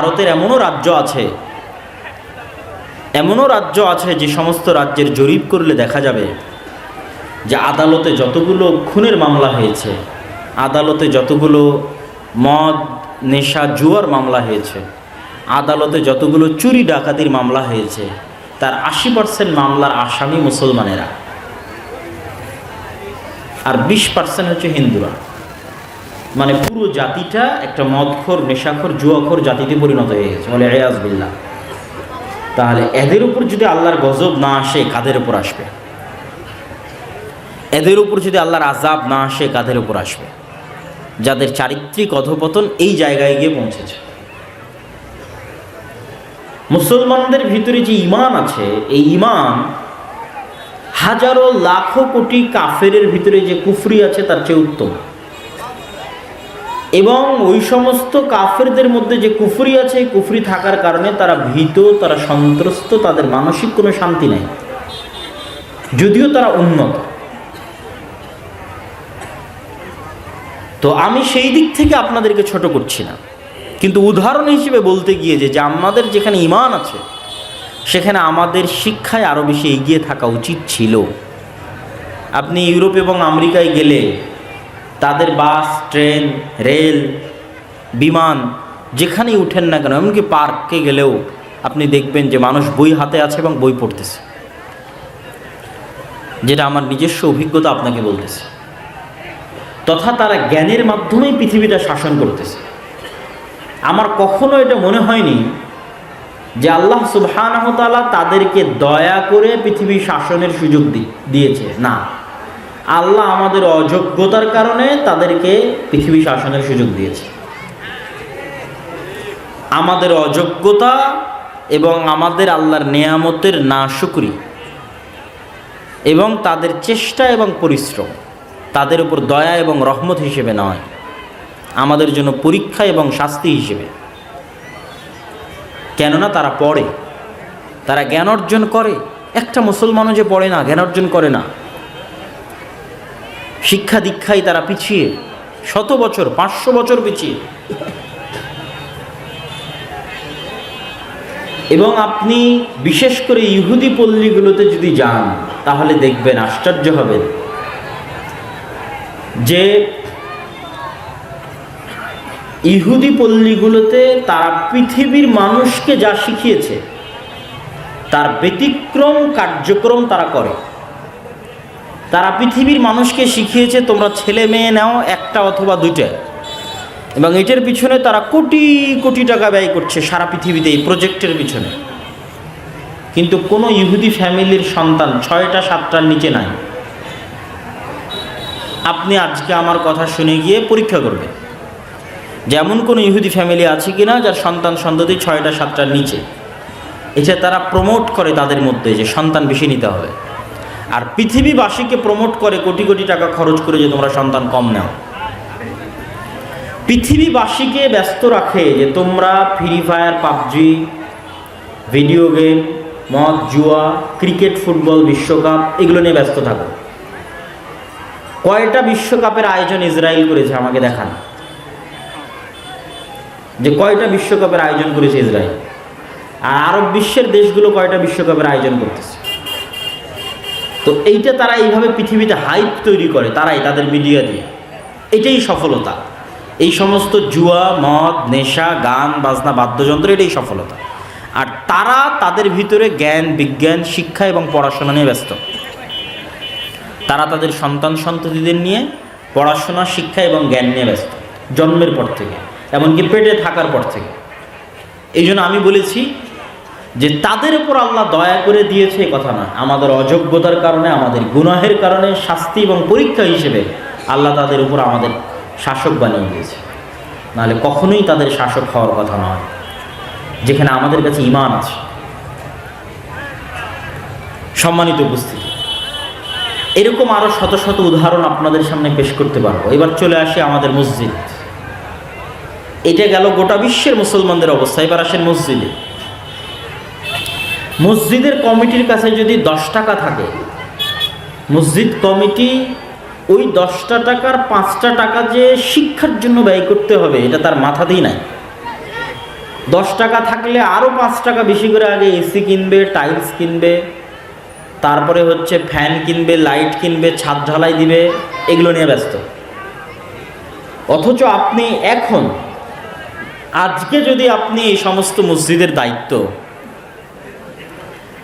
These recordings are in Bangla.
ভারতের এমনও রাজ্য আছে যে সমস্ত রাজ্যের জরিপ করলে দেখা যাবে যে আদালতে যতগুলো খুনের মামলা হয়েছে, আদালতে যতগুলো মদ নেশা জুয়ার মামলা হয়েছে, আদালতে যতগুলো চুরি ডাকাতির মামলা হয়েছে, তার 80% মামলার আসামি মুসলমানেরা, আর 20% হচ্ছে হিন্দুরা। মানে পুরো জাতিটা একটা মদখোর, নেশাখোর, জুয়াখোর জাতিতে পরিণত হয়ে গেছে, বলে আয়াজ বিল্লাহ। তাহলে এদের উপর যদি আল্লাহর গজব না আসে, কাদের উপর আসবে? এদের উপর যদি আল্লাহর আযাব না আসে, কাদের উপর আসবে? যাদের চারিত্রিক অধঃপতন এই জায়গায় গিয়ে পৌঁছেছে। মুসলমানদের ভিতরে যে ঈমান আছে, এই ঈমান হাজারো লাখো কোটি কাফেরের ভিতরে যে কুফরি আছে তার চেয়ে উত্তম। এবং ওই সমস্ত কাফেরদের মধ্যে যে কুফরি আছে, কুফরি থাকার কারণে তারা ভীত, তারা সন্ত্রস্ত, তাদের মানসিক কোনো শান্তি নেই, যদিও তারা উন্নত। তো আমি সেই দিক থেকে আপনাদেরকে ছোট করছি না, কিন্তু উদাহরণ হিসেবে বলতে গিয়ে যে আমাদের যেখানে ঈমান আছে সেখানে আমাদের শিক্ষায় আরও বেশি এগিয়ে থাকা উচিত ছিল। আপনি ইউরোপ এবং আমেরিকায় গেলে তাদের বাস, ট্রেন, রেল, বিমান যেখানেই উঠেন না কেন, এমনকি পার্কে গেলেও আপনি দেখবেন যে মানুষ বই হাতে আছে এবং বই পড়তেছে। যেটা আমার নিজস্ব অভিজ্ঞতা আপনাকে বলতেছে। তথা তারা জ্ঞানের মাধ্যমেই পৃথিবীটা শাসন করতেছে। আমার কখনো এটা মনে হয়নি যে আল্লাহ সুবহানাহু ওয়া তাআলা তাদেরকে দয়া করে পৃথিবী শাসনের সুযোগ দিয়েছে। না, আল্লাহ আমাদের অযোগ্যতার কারণে তাদেরকে পৃথিবী শাসনের সুযোগ দিয়েছে। আমাদের অযোগ্যতা এবং আমাদের আল্লাহর নেয়ামতের নাশুকরি এবং তাদের চেষ্টা এবং পরিশ্রম তাদের উপর দয়া এবং রহমত হিসেবে নয়, আমাদের জন্য পরীক্ষা এবং শাস্তি হিসেবে। কেননা তারা পড়ে, তারা জ্ঞান অর্জন করে। একটা মুসলমানও যে পড়ে না, জ্ঞান অর্জন করে না। শিক্ষা দীক্ষায় তারা পিছিয়ে, 100 বছর 500 বছর পিছিয়ে। এবং আপনি বিশেষ করে ইহুদি পল্লীগুলোতে যদি যান তাহলে দেখবেন, আশ্চর্য হবেন যে ইহুদি পল্লীগুলোতে তারা পৃথিবীর মানুষকে যা শিখিয়েছে তার ব্যতিক্রম কার্যক্রম তারা করে। তারা পৃথিবীর মানুষকে শিখিয়েছে তোমরা ছেলে মেয়ে নাও, একটা অথবা দুইটা, এবং এটার পিছনে তারা কোটি কোটি টাকা ব্যয় করছে সারা পৃথিবীতে এই প্রজেক্টের পিছনে। কিন্তু কোনো ইহুদি ফ্যামিলির সন্তান 6টা 7টার নিচে নাই। আপনি আজকে আমার কথা শুনে গিয়ে পরীক্ষা করবেন যেমন কোনো ইহুদি ফ্যামিলি আছে কিনা যার সন্তান সন্ততি 6টা 7টার নিচে। এটা তারা প্রমোট করে তাদের মধ্যে যে সন্তান বেশি নিতে হবে, আর পৃথিবীবাসীকে প্রমোট করে কোটি কোটি টাকা খরচ করে যে তোমরা সন্তান কম নাও। পৃথিবীবাসীকে ব্যস্ত রাখে যে তোমরা free fire, PUBG, video game, মদ, জুয়া, ক্রিকেট, ফুটবল, বিশ্বকাপ এগুলো নিয়ে ব্যস্ত থাকো। কয়টা বিশ্বকাপের আয়োজন ইসরায়েল করেছে আমাকে দেখান, যে কয়টা বিশ্বকাপের আয়োজন করেছে ইসরায়েল। আর আরব বিশ্বের দেশগুলো কয়টা বিশ্বকাপের আয়োজন করতেছে। তো এইটা তারা এইভাবে পৃথিবীতে হাইপ তৈরি করে, তারাই তাদের মিডিয়া দিয়ে। এটাই সফলতা। এই সমস্ত জুয়া, মদ, নেশা, গান বাজনা, বাদ্যযন্ত্র, এটাই সফলতা। আর তারা তাদের ভিতরে জ্ঞান, বিজ্ঞান, শিক্ষা এবং পড়াশোনা নিয়ে ব্যস্ত। তারা তাদের সন্তান সন্ততিদের নিয়ে পড়াশোনা, শিক্ষা এবং জ্ঞান নিয়ে ব্যস্ত, জন্মের পর থেকে, এমনকি পেটে থাকার পর থেকে। এই জন্য আমি বলেছি যে তাদের উপর আল্লাহ দয়া করে দিয়েছে এ কথা না, আমাদের অযোগ্যতার কারণে, আমাদের গুনাহের কারণে শাস্তি এবং পরীক্ষা হিসেবে আল্লাহ তাদের উপর আমাদের শাসক বানিয়ে দিয়েছে। নাহলে কখনোই তাদের শাসক হওয়ার কথা নয়, যেখানে আমাদের কাছে ঈমান আছে। সম্মানিত উপস্থিতি, এরকম আরও শত শত উদাহরণ আপনাদের সামনে পেশ করতে পারবো। এবার চলে আসি আমাদের মসজিদ। এটা গেল গোটা বিশ্বের মুসলমানদের অবস্থা। এবার আসেন মসজিদে। মসজিদের কমিটির কাছে যদি 10 টাকা থাকে, মসজিদ কমিটি ওই 10টা টাকার 5টা টাকা যে শিক্ষার জন্য ব্যয় করতে হবে এটা তার মাথাতেই নাই। 10 টাকা থাকলে আরও 5 টাকা বেশি করে আগে এসি কিনবে, টাইলস কিনবে, তারপরে হচ্ছে ফ্যান কিনবে, লাইট কিনবে, ছাদ ঢালাই দিবে, এগুলো নিয়ে ব্যস্ত। অথচ আপনি এখন আজকে যদি আপনি এই সমস্ত মসজিদের দায়িত্ব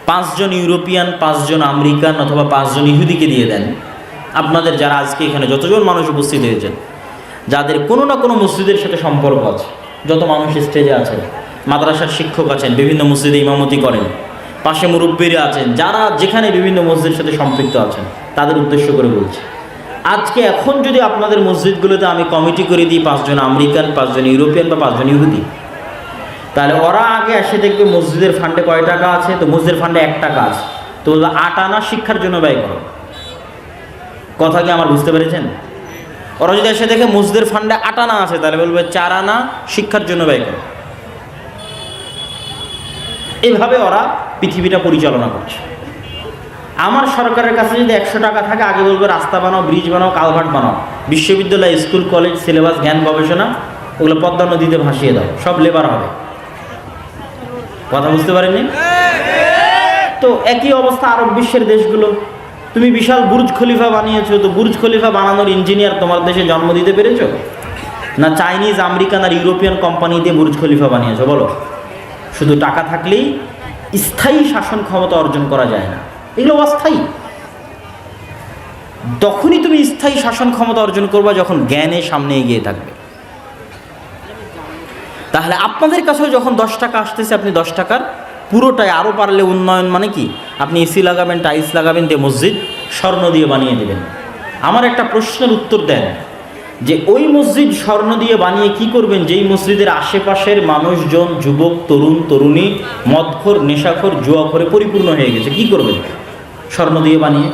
5 জন ইউরোপিয়ান, 5 জন আমেরিকান অথবা 5 জন ইহুদিকে দিয়ে দেন, আপনাদের যারা আজকে এখানে যতজন মানুষ উপস্থিত হয়েছেন, যাদের কোনো না কোনো মসজিদের সাথে সম্পর্ক আছে, যত মানুষ স্টেজে আছেন, মাদ্রাসার শিক্ষক আছেন, বিভিন্ন মসজিদে ইমামতি করেন, পাশে মুরব্বীরা আছেন, যারা যেখানে বিভিন্ন মসজিদের সাথে সম্পৃক্ত আছেন, তাদের উদ্দেশ্য করে বলছি, আজকে এখন যদি আপনাদের মসজিদগুলোতে আমি কমিটি করে দিই 5 জন আমেরিকান, 5 জন ইউরোপিয়ান বা 5 জন ইহুদি, তাহলে ওরা আগে এসে দেখবে মসজিদের ফান্ডে কয় টাকা আছে, তো মসজিদের ফান্ডে 1 টাকা আছে, তো 8 আনা শিক্ষার জন্য ব্যয় করো। কথা কি আমার বুঝতে পেরেছেন? ওরা যদি এসে দেখে মসজিদের ফান্ডে 8 আনা আছে, তাহলে বলবে 4 আনা শিক্ষার জন্য ব্যয় করো। এইভাবে ওরা পৃথিবীটা পরিচালনা করছে। আমার সরকারের কাছে যদি 100 টাকা থাকে, আগে বলবে রাস্তা বানাও, ব্রিজ বানাও, কালভার্ট বানাও, বিশ্ববিদ্যালয়, স্কুল, কলেজ, সিলেবাস, জ্ঞান গবেষণা, ওগুলো পদ্মা নদীতে ভাসিয়ে দাও, সব লেবার হবে। কথা বুঝতে পারেননি? তো একই অবস্থা আরব বিশ্বের দেশগুলো। তুমি বিশাল বুর্জ খলিফা বানিয়েছো, তো বুর্জ খলিফা বানানোর ইঞ্জিনিয়ার তোমার দেশে জন্ম দিতে পেরেছো? না চাইনিজ, আমেরিকান আর ইউরোপিয়ান কোম্পানি দিয়ে বুর্জ খলিফা বানিয়েছো? বলো। শুধু টাকা থাকলেই স্থায়ী শাসন ক্ষমতা অর্জন করা যায় না, এগুলো অস্থায়ী। তখনই তুমি স্থায়ী শাসন ক্ষমতা অর্জন করবা যখন জ্ঞানের সামনে এগিয়ে থাকবে। তাহলে আপনাদের কাছেও যখন 10 টাকা আসতেছে, আপনি 10 টাকার পুরোটাই, আরও পারলে উন্নয়ন মানে কি, আপনি এসি লাগাবেন, টাইলস লাগাবেন, দিয়ে মসজিদ স্বর্ণ দিয়ে বানিয়ে দেবেন। আমার একটা প্রশ্নের উত্তর দেন যে ওই মসজিদ স্বর্ণ দিয়ে বানিয়ে কি করবেন, যেই মসজিদের আশেপাশের মানুষজন, যুবক, তরুণ, তরুণী, মদখোর, নেশাখোর, জুয়াখোরে পরিপূর্ণ হয়ে গেছে, কি করবেন স্বর্ণ দিয়ে বানিয়ে?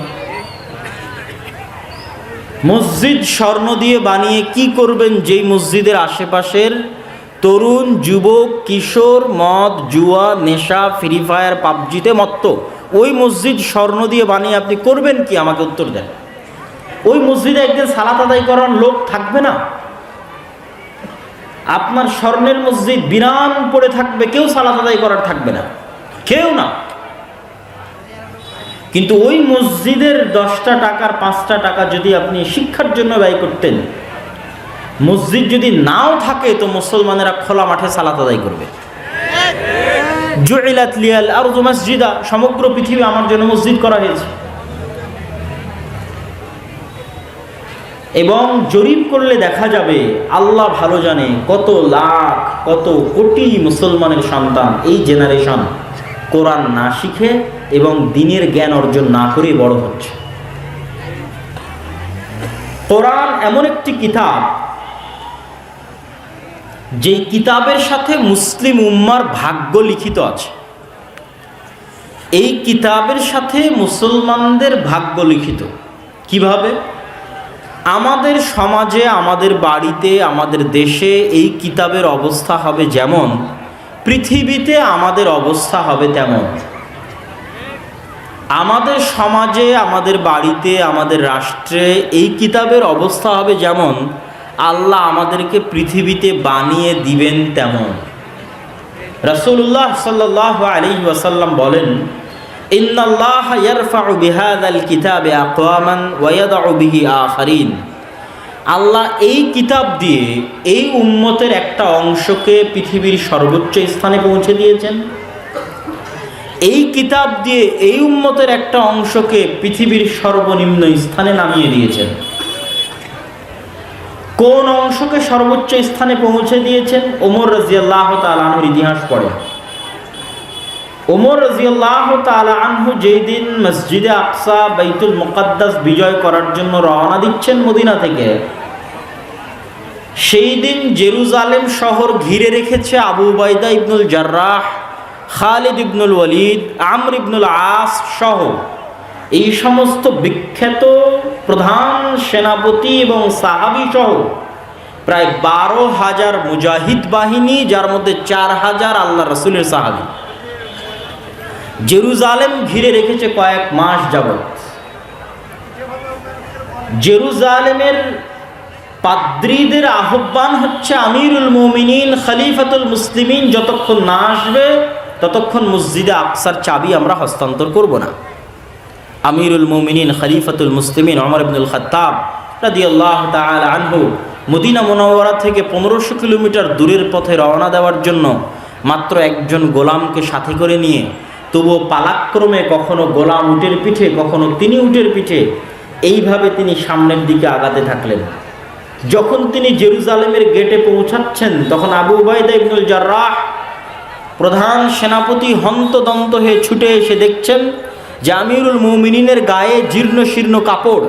মসজিদ স্বর্ণ দিয়ে বানিয়ে কি করবেন যেই মসজিদের আশেপাশের তরুণ, যুবক, কিশোর মদ, জুয়া, নেশা, ফ্রি ফায়ার, পাবজিতে মত্ত? ওই মসজিদ স্বর্ণ দিয়ে বানিয়ে আপনি করবেন কি? আমাকে উত্তর দেন। ওই মসজিদে একদিন সালাত আদায় করার লোক থাকবে না। আপনার স্বর্ণের মসজিদ বিরান পড়ে থাকবে, কেউ সালাত আদায় করার থাকবে না, কেউ না। কিন্তু ওই মসজিদের 10টা টাকার 5টা টাকা যদি আপনি শিক্ষার জন্য ব্যয় করতেন, মসজিদ যদি নাও থাকে তো মুসলমানেরা খোলা মাঠে সালাত আদায় করবে। জুইলাত লিয়াল আরযু মাসজিদা, সমগ্র পৃথিবী আমার জন্য মসজিদ করা হয়েছে। এবং জরিপ করলে দেখা যাবে, আল্লাহ ভালো জানে কত লাখ, কত কোটি মুসলমানের সন্তান এই জেনারেশন কোরআন না শিখে এবং দ্বীনের জ্ঞান অর্জন না করে বড় হচ্ছে। কোরআন এমন একটি কিতাব, যেই কিতাবের সাথে মুসলিম উম্মার ভাগ্য লিখিত আছে। এই কিতাবের সাথে মুসলমানদের ভাগ্য লিখিত কিভাবে? আমাদের সমাজে, আমাদের বাড়িতে, আমাদের দেশে এই কিতাবের অবস্থা হবে যেমন, পৃথিবীতে আমাদের অবস্থা হবে তেমন। আমাদের সমাজে, আমাদের বাড়িতে, আমাদের রাষ্ট্রে এই কিতাবের অবস্থা হবে যেমন, আল্লাহ আমাদেরকে পৃথিবীতে বানিয়ে দিবেন তেমন। রাসূলুল্লাহ সাল্লাল্লাহু আলাইহি ওয়াসাল্লাম বলেন, ইন্নাল্লাহা ইয়ারফাউ বিহাযাল কিতাবি আকওয়ামান ওয়া ইয়াদউ বিহি আখারিন। আল্লাহ এই কিতাব দিয়ে এই উম্মতের একটা অংশকে পৃথিবীর সর্বোচ্চ স্থানে পৌঁছে দিয়েছেন, এই কিতাব দিয়ে এই উম্মতের একটা অংশকে পৃথিবীর সর্বনিম্ন স্থানে নামিয়ে দিয়েছেন। কোন অংশকে সর্বোচ্চ স্থানে পৌঁছে দিয়েছেন? ওমর রাদিয়াল্লাহু তাআলা আনহুর ইতিহাস পড়ে। ওমর রাদিয়াল্লাহু তাআলা আনহু যেই দিন মসজিদে আকসা, বাইতুল মুকাদ্দাস বিজয় করার জন্য রওনা দিচ্ছেন মদিনা থেকে, সেই দিন জেরুজালেম শহর ঘিরে রেখেছে আবু উবাইদা ইবনুল জাররাহ, খালিদ ইবনুল ওয়ালিদ, আমর ইবনুল আস সহ এই সমস্ত বিখ্যাত প্রধান সেনাপতি এবং সাহাবী সহ প্রায় 12,000 মুজাহিদ বাহিনী, যার মধ্যে 4,000 আল্লাহ রাসূলের সাহাবী জেরুজালেম ঘিরে রেখেছে কয়েক মাস যাবত। জেরুজালেমের পাদ্রীদের আহ্বান হচ্ছে আমিরুল মুমিনিন খলিফাতুল মুসলিমিন যতক্ষণ না আসবে ততক্ষণ মসজিদে আকসার চাবি আমরা হস্তান্তর করব না। আমিরুল মুমিনিন খলিফাতুল মুসলিমিন ওমর ইবনুল খাত্তাব রাদিয়াল্লাহু তাআলা আনহু মদিনা মুনাওয়ারা থেকে 1500 কিলোমিটার দূরের পথে রওনা দেওয়ার জন্য মাত্র একজন গোলামকে সাথে করে নিয়ে, তবুও পালাক্রমে কখনো গোলাম উটের পিঠে, কখনো তিনি উটের পিঠে, এইভাবে তিনি সামনের দিকে আগাতে থাকলেন। যখন তিনি জেরুজালেমের গেটে পৌঁছাচ্ছেন তখন আবু উবাইদা ইবনুল জাররাহ প্রধান সেনাপতি হন্তদন্ত হয়ে ছুটে এসে দেখছেন যে আমিরুল মুমিনিনের গায়ে জীর্ণ শীর্ণ কাপড়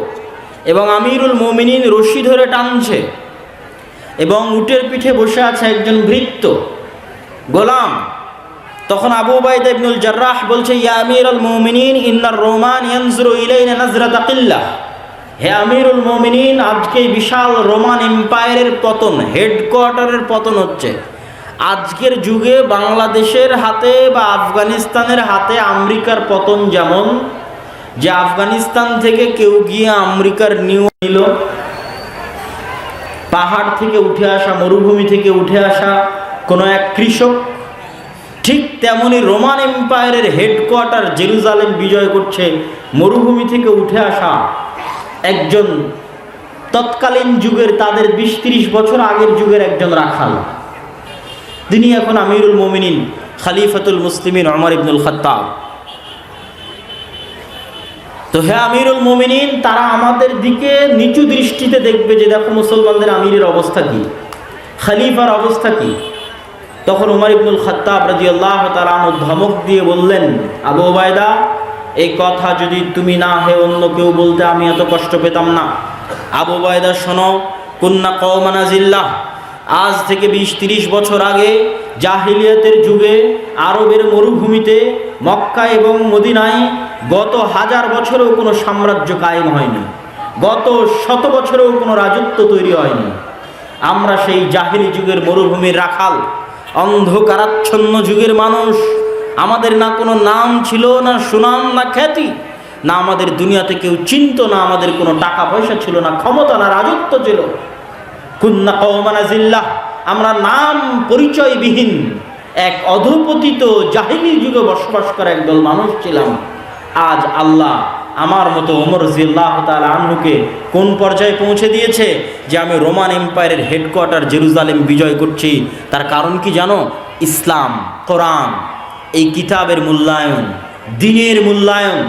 এবং আমিরুল মুমিনিন রশি ধরে টানছে এবং উটের পিঠে বসে আছে একজন ভৃত্য গোলাম। তখন আবু উবাইদা ইবনুল জাররাহ বলছে, ইয়া আমিরুল মুমিনিন ইন্নার রোমান ইয়ানজুরু ইলাইনা নাজরাতা কিল্লাহ। হে আমিরুল মুমিনিন, আজকে বিশাল রোমান এম্পায়ারের পতন, হেডকোয়ার্টারের পতন হচ্ছে। আজকের যুগে বাংলাদেশের হাতে বা আফগানিস্তানের হাতে আমেরিকার পতন যেমন, যে আফগানিস্তান থেকে কেউ গিয়ে আমেরিকার নিল, পাহাড় থেকে উঠে আসা, মরুভূমি থেকে উঠে আসা কোনো এক কৃষক, ঠিক তেমনি রোমান এম্পায়ারের হেডকোয়ার্টার জেরুজালেম বিজয় করছে মরুভূমি থেকে উঠে আসা একজন তৎকালীন যুগের, তাদের 20-30 বছর আগের যুগের একজন রাখাল। তিনি এখন আমিরুল মুমিনিন খলিফাতুল মুসলিমিন ওমর ইবনুল খাত্তাব। তো হে আমিরুল মুমিনিন, তারা আমাদের দিকে নিচু দৃষ্টিতে দেখবে যে দেখো মুসলমানদের আমিরের অবস্থা কি, খলিফার অবস্থা কি। তখন ওমর ইবনুল খাত্তাব রাদিয়াল্লাহু তাআলা আনহু ধমক দিয়ে বললেন, আবু উবাইদা, এই কথা যদি তুমি না হে অন্য কেউ বলতে আমি এত কষ্ট পেতাম না। আবু উবাইদা শোনো, কুন্না কওমান আযিল্লাহ, আজ থেকে 20-30 বছর আগে জাহিলিয়াতের যুগে আরবের মরুভূমিতে মক্কা এবং মদিনায় গত 1000 বছরেও কোনো সাম্রাজ্য কায়েম হয়নি, গত 100 বছরেও কোনো রাজত্ব তৈরি হয়নি। আমরা সেই জাহিলি যুগের মরুভূমির রাখাল, অন্ধকারাচ্ছন্ন যুগের মানুষ। আমাদের না কোনো নাম ছিল, না সুনাম, না খ্যাতি, না আমাদের দুনিয়াতে কেউ চিনত, না আমাদের কোনো টাকা পয়সা ছিল, না ক্ষমতা, না রাজত্ব ছিল। কুন্না কওমান আযিল্লাহ, আমরা নাম পরিচয়বিহীন এক অধঃপতিত জাহিলি যুগে বসবাস করা একদল মানুষ ছিলাম। আজ আল্লাহ আমার মতো ওমর রাদিয়াল্লাহু তাআলা আনহুকে কোন পর্যায়ে পৌঁছে দিয়েছে যে আমি রোমান এম্পায়ারের হেডকোয়ার্টার জেরুজালেম বিজয় করছি। তার কারণ কি জানো? ইসলাম, কোরআন, এই কিতাবের মূল্যায়ন, দ্বীনের মূল্যায়ন।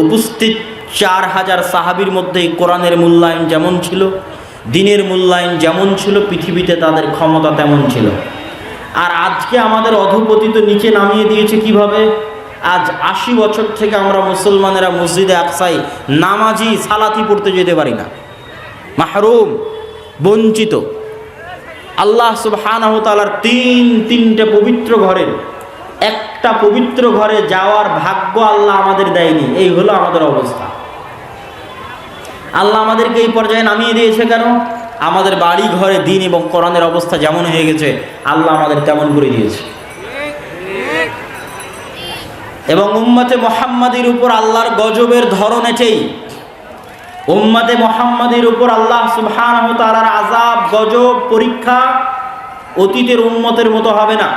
উপস্থিত 4000 সাহাবীর মধ্যে কোরআনের মূল্যায়ন যেমন ছিল, দ্বীনের মূল্যায়ন যেমন ছিল, পৃথিবীতে তাদের ক্ষমতা তেমন ছিল। আর আজকে আমাদের অধঃপতিত নিচে নামিয়ে দিয়েছে কিভাবে? আজ 80 বছর থেকে আমরা মুসলমানেরা মসজিদে আকসায় নামাজি সালাতি পড়তে যেতে পারি না, মাহরুম, বঞ্চিত। আল্লাহ সুবহানাহু ওয়া তাআলার তিনটে পবিত্র ঘরের একটা পবিত্র ঘরে যাওয়ার ভাগ্য আল্লাহ আমাদের দেয়নি। এই হলো আমাদের অবস্থা। আল্লাহ আমাদেরকে এই পর্যায়ে নামিয়ে দিয়েছে কেন? আমাদের বাড়ি ঘরে দ্বীন এবং কোরআনের অবস্থা যেমন হয়ে গেছে আল্লাহ আমাদের তেমন করে দিয়েছে। এবং উম্মতে মুহাম্মাদির উপর আল্লাহর গজবের ধরন এটাই। উম্মতে মুহাম্মাদির উপর আল্লাহ সুবহানাহু ওয়া তাআলার আযাব, গজব, পরীক্ষা অতীতের উম্মতের মতো হবে না।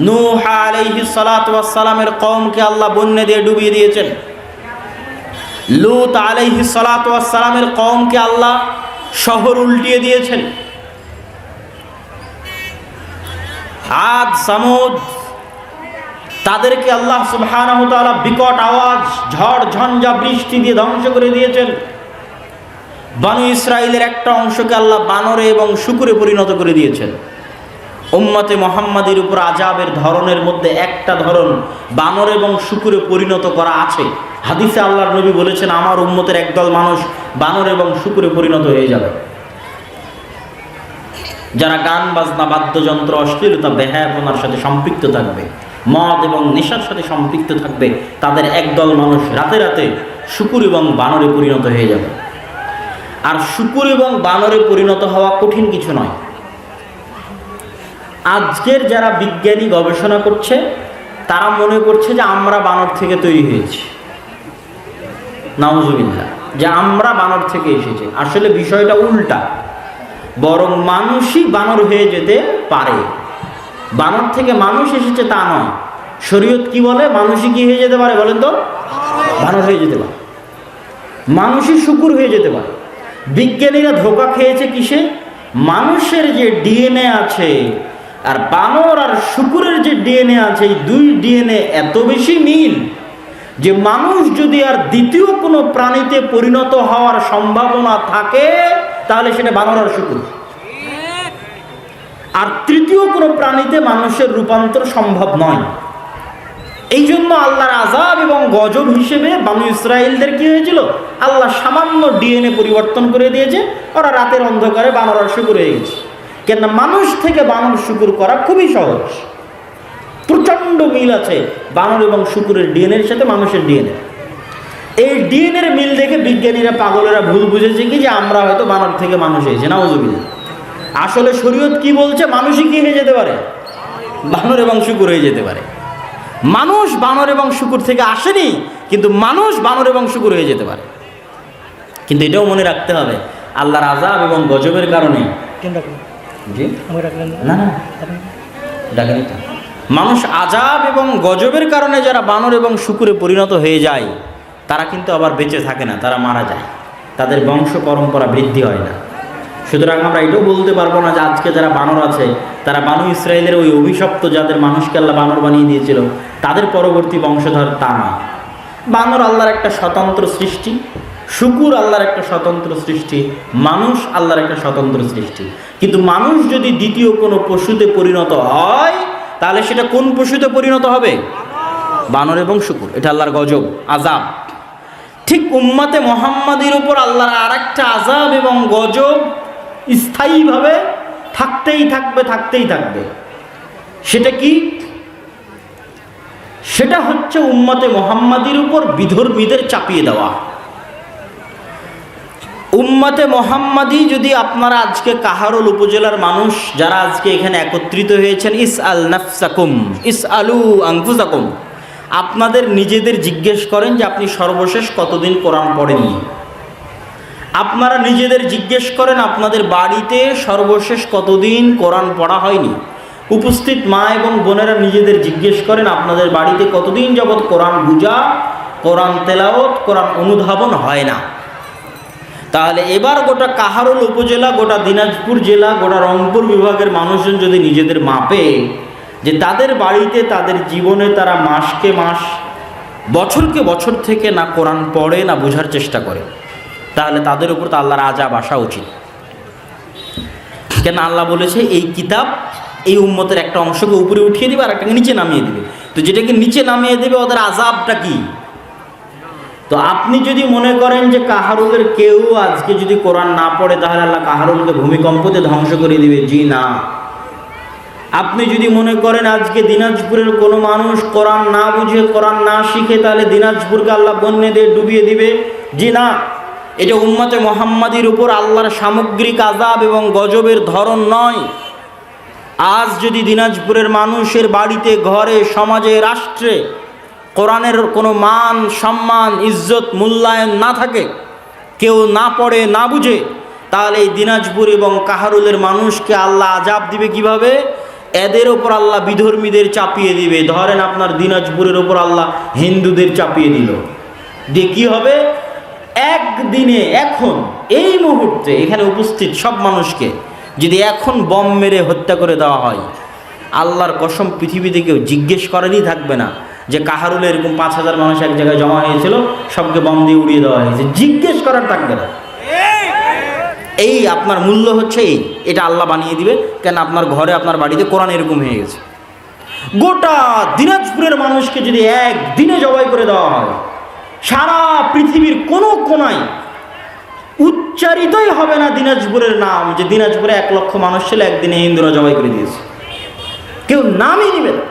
নূহ আলাইহিস সালাতু ওয়াস সালামের কওমকে আল্লাহ বন্যা দিয়ে ডুবিয়ে দিয়েছেন। লূত আলাইহিস সালাতু ওয়াস সালামের কওমকে আল্লাহ শহর উল্টিয়ে দিয়েছেন। আদ, সামুদ, তাদেরকে আল্লাহ সুবহানাহু ওয়া তাআলা বিকট আওয়াজ, ঝড় ঝঞ্ঝা, বৃষ্টি দিয়ে ধ্বংস করে দিয়েছেন। বনু ইসরাইলের একটা অংশকে আল্লাহ বানরে এবং শূকরে পরিণত করে দিয়েছেন। উম্মতে মুহাম্মাদির উপর আযাবের ধরনের মধ্যে একটা ধরন বানর এবং শূকরে পরিণত করা আছে। হাদিসে আল্লাহর নবী বলেছেন, আমার উম্মতের একদল মানুষ বানর এবং শূকরে পরিণত হয়ে যাবে। যারা গান বাজনা, বাদ্যযন্ত্র, অশ্লীলতা, বেহায়াপনার সাথে সম্পৃক্ত থাকবে, মদ এবং নেশার সাথে সম্পৃক্ত থাকবে, তাদের একদল মানুষ রাতে রাতে শূকর এবং বানরে পরিণত হয়ে যাবে। আর শূকর এবং বানরে পরিণত হওয়া কঠিন কিছু নয়। আজকের যারা বিজ্ঞানী গবেষণা করছে তারা মনে করছে যে আমরা বানর থেকে তৈরি হয়েছি, নাউজুবিল্লাহ, যে আমরা বানর থেকে এসেছি। আসলে বিষয়টা উল্টা। বরং মানুষই বানর হয়ে যেতে পারে। বানর থেকে মানুষ এসেছে তা নয়। শরীয়ত কি বলে? মানুষই কি হয়ে যেতে পারে বলেন তো? বানর হয়ে যেতে পারে, মানুষই শুকুর হয়ে যেতে পারে। বিজ্ঞানীরা ধোঁকা খেয়েছে কিসে? মানুষের যে ডিএনএ আছে আর বানর আর শুকুরের যে ডিএনএ আছে, এই দুই ডিএনএ এত বেশি মিল যে মানুষ যদি আর দ্বিতীয় কোনো প্রাণীতে পরিণত হওয়ার সম্ভাবনা থাকে তাহলে সেটা বানর আর শুকুর। আর তৃতীয় কোনো প্রাণীতে মানুষের রূপান্তর সম্ভব নয়। এই জন্য আল্লাহর আযাব এবং গজব হিসেবে বনী ইসরাইলদের কি হয়েছিল? আল্লাহ সামান্য ডিএনএ পরিবর্তন করে দিয়েছে, ওরা রাতের অন্ধকারে বানর আর শুকুর হয়ে গেছে। কেন? মানুষ থেকে বানর শুকুর করা খুবই সহজ। প্রচণ্ড মিল আছে বানর এবং শুকুরের ডিএনএর সাথে মানুষের ডিএনএ। এই ডিএনএর মিল দেখে বিজ্ঞানীরা পাগলেরা ভুল বুঝেছে কি যে আমরা হয়তো বানর থেকে মানুষ হয়েছে। নাউযুবিল্লাহ। আসলে শরীয়ত কি বলছে? মানুষই কি হয়ে যেতে পারে? বানর এবং শুকুর হয়ে যেতে পারে। মানুষ বানর এবং শুকুর থেকে আসেনি, কিন্তু মানুষ বানর এবং শুকুর হয়ে যেতে পারে। কিন্তু এটাও মনে রাখতে হবে আল্লাহর আযাব এবং গজবের কারণে জি না না ডাকেন এটা, মানুষ আযাব এবং গজবের কারণে যারা বানর এবং শুকুরে পরিণত হয়ে যায় তারা কিন্তু আবার বেঁচে থাকে না, তারা মারা যায়, তাদের বংশ পরম্পরা বৃদ্ধি হয় না। সুতরাং আমরা এটাও বলতে পারবো না যে আজকে যারা বানর আছে তারা বনী ইসরাইলের ওই অভিশপ্ত যাদের মানুষকে আল্লাহ বানর বানিয়ে দিয়েছিল তাদের পরবর্তী বংশধর, তা না। বানর আল্লাহর একটা স্বতন্ত্র সৃষ্টি, শুকুর আল্লাহর একটা স্বতন্ত্র সৃষ্টি, মানুষ আল্লাহর একটা স্বতন্ত্র সৃষ্টি। কিন্তু মানুষ যদি দ্বিতীয় কোনো পশুতে পরিণত হয় তাহলে সেটা কোন পশুতে পরিণত হবে? বানর এবং শুকুর। এটা আল্লাহর গজব, আযাব। ঠিক উম্মতে মুহাম্মাদির উপর আল্লাহর আরেকটা আযাব এবং গজব স্থায়ীভাবে থাকতেই থাকবে। সেটা কি? সেটা হচ্ছে উম্মতে মুহাম্মাদির উপর বিধর্মীদের চাপিয়ে দেওয়া। উম্মতে মুহাম্মাদি যদি আপনারা আজকে কাহারোল উপজেলার মানুষ যারা আজকে এখানে একত্রিত হয়েছেন, ইসআল নাফসাকুম ইসআলু আনফুসাকুম, আপনাদের নিজেদের জিজ্ঞেস করেন যে আপনি সর্বশেষ কতদিন কোরআন পড়েননি। আপনারা নিজেদের জিজ্ঞেস করেন আপনাদের বাড়িতে সর্বশেষ কতদিন কোরআন পড়া হয়নি। উপস্থিত মা এবং বোনেরা নিজেদের জিজ্ঞেস করেন আপনাদের বাড়িতে কতদিন যাবৎ কোরআন বুঝা, কোরআন তেলাওয়াত, কোরআন অনুধাবন হয় না। তাহলে এবার গোটা কাহারোল উপজেলা, গোটা দিনাজপুর জেলা, গোটা রংপুর বিভাগের মানুষজন যদি নিজেদের মাপে যে তাদের বাড়িতে তাদের জীবনে তারা মাসকে মাস, বছরকে বছর থেকে না কোরআন পড়ে না বোঝার চেষ্টা করে, তাহলে তাদের উপর তো আল্লাহর আযাব আসা উচিত। কেন? আল্লাহ বলেছে এই কিতাব এই উম্মতের একটা অংশকে উপরে উঠিয়ে দিবে আর একটাকে নিচে নামিয়ে দিবে। তো যেটাকে নিচে নামিয়ে দেবে ওদের আযাবটা কি? তো আপনি যদি মনে করেন যে কাহারুলের কেউ আজকে যদি কোরআন না পড়ে তাহলে আল্লাহ কাহারুলকে ভূমিকম্পতে ধ্বংস করে দিবে, জি না। আপনি যদি মনে করেন আজকে দিনাজপুরের কোনো মানুষ কোরআন না বুঝে, কোরআন না শিখে, তাহলে দিনাজপুরকে আল্লাহ বন্যা দিয়ে ডুবিয়ে দিবে, জি না। এটা উম্মতে মুহাম্মাদির উপর আল্লাহর সামগ্রিক আযাব এবং গজবের ধরন নয়। আজ যদি দিনাজপুরের মানুষের বাড়িতে, ঘরে, সমাজে, রাষ্ট্রে কোরআনের কোনো মান, সম্মান, ইজ্জত, মূল্যায়ন না থাকে, কেউ না পড়ে না বুঝে, তাহলে এই দিনাজপুর এবং কাহারুলের মানুষকে আল্লাহ আযাব দিবে কিভাবে? এদের ওপর আল্লাহ বিধর্মীদের চাপিয়ে দিবে। ধরেন আপনার দিনাজপুরের ওপর আল্লাহ হিন্দুদের চাপিয়ে দিল, দিয়ে কী হবে? একদিনে, এখন এই মুহূর্তে এখানে উপস্থিত সব মানুষকে যদি এখন বম মেরে হত্যা করে দেওয়া হয়, আল্লাহর কসম পৃথিবীতে কেউ জিজ্ঞেস করেনই থাকবে না যে কাহারুলে এরকম 5,000 মানুষ এক জায়গায় জমা হয়েছিল, সবকে বম দিয়ে উড়িয়ে দেওয়া হয়েছে, জিজ্ঞেস করার থাকবে না। এই আপনার মূল্য হচ্ছে এই, এটা আল্লাহ বানিয়ে দিবে। কেন? আপনার ঘরে, আপনার বাড়িতে কোরআন এরকম হয়ে গেছে। গোটা দিনাজপুরের মানুষকে যদি একদিনে জবাই করে দেওয়া হয়, সারা পৃথিবীর কোনো কোনায় উচ্চারিতই হবে না দিনাজপুরের নাম, যে দিনাজপুরে 1 লক্ষ মানুষ ছিল, একদিনে হিন্দুরা জবাই করে দিয়েছে, কেউ নামই নেবে না।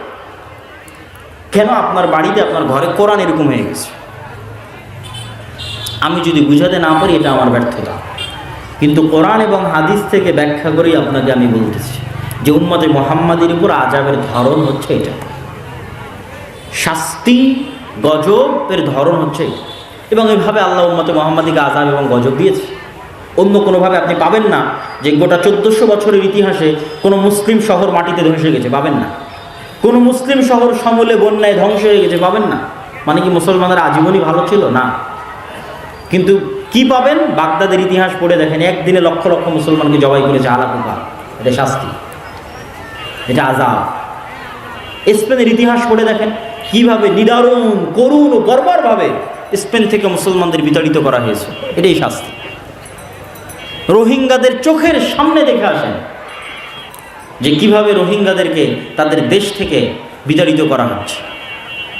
কেন? আপনার বাড়িতে, আপনার ঘরে কোরআন এরকম হয়ে গেছে। আমি যদি বুঝাতে না পারি এটা আমার ব্যর্থতা, কিন্তু কোরআন এবং হাদিস থেকে ব্যাখ্যা করেই আপনাকে আমি বলতেছি যে উম্মতে মুহাম্মাদির উপর আযাবের ধরন হচ্ছে এটা, শাস্তি গজবের ধরন হচ্ছে এটা। এবং এইভাবে আল্লাহ উম্মতে মুহাম্মাদিকে আযাব এবং গজব দিয়েছে। অন্য কোনোভাবে আপনি পাবেন না যে গোটা 1400 বছরের ইতিহাসে কোনো মুসলিম শহর মাটিতে ধ্বংস হয়ে গেছে, পাবেন না। কোনো মুসলিম শহর সমূলে বন্যায় ধ্বংস হয়ে গেছে, পাবেন না। মানে কি মুসলমানদের আজীবনই ভালো ছিল? না। কিন্তু কি পাবেন? বাগদাদের ইতিহাস পড়ে দেখেন, একদিনে লক্ষ লক্ষ মুসলমানকে জবাই করেছে আলাকুকা। এটা শাস্তি, এটা আযাব। স্পেনের ইতিহাস পড়ে দেখেন কিভাবে নিদারুণ, করুণ ও বর্বরভাবে স্পেন থেকে মুসলমানদের বিতাড়িত করা হয়েছে, এটাই শাস্তি। রোহিঙ্গাদের চোখের সামনে দেখে আসেন যে কিভাবে রোহিঙ্গাদেরকে তাদের দেশ থেকে বিতাড়িত করা হচ্ছে।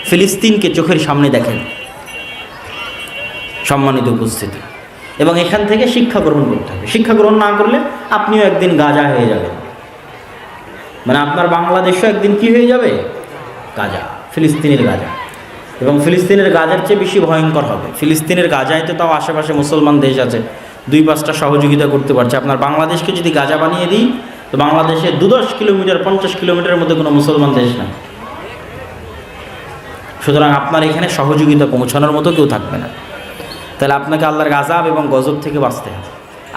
ফিলিস্তিনকে চোখের সামনে দেখেন, সম্মানিত উপস্থিতি। এবং এখান থেকে শিক্ষা গ্রহণ করতে হবে। শিক্ষা গ্রহণ না করলে আপনিও একদিন গাজা হয়ে যাবেন। মানে আপনার বাংলাদেশও একদিন কি হয়ে যাবে? গাজা, ফিলিস্তিনের গাজা। এবং ফিলিস্তিনের গাজার চেয়ে বেশি ভয়ঙ্কর হবে। ফিলিস্তিনের গাজায় তো তাও আশেপাশে মুসলমান দেশ আছে, 2-5টা সহযোগিতা করতে পারছে। আপনার বাংলাদেশকে যদি গাজা বানিয়ে দিই, তো বাংলাদেশে 2-10 কিলোমিটার 50 কিলোমিটারের মধ্যে কোনো মুসলমান দেশ নাই। সুতরাং আপনার এখানে সহযোগিতা পৌঁছানোর মতো কেউ থাকবে না। তাহলে আপনাকে আল্লাহর আযাব এবং গজব থেকে বাঁচতে হবে।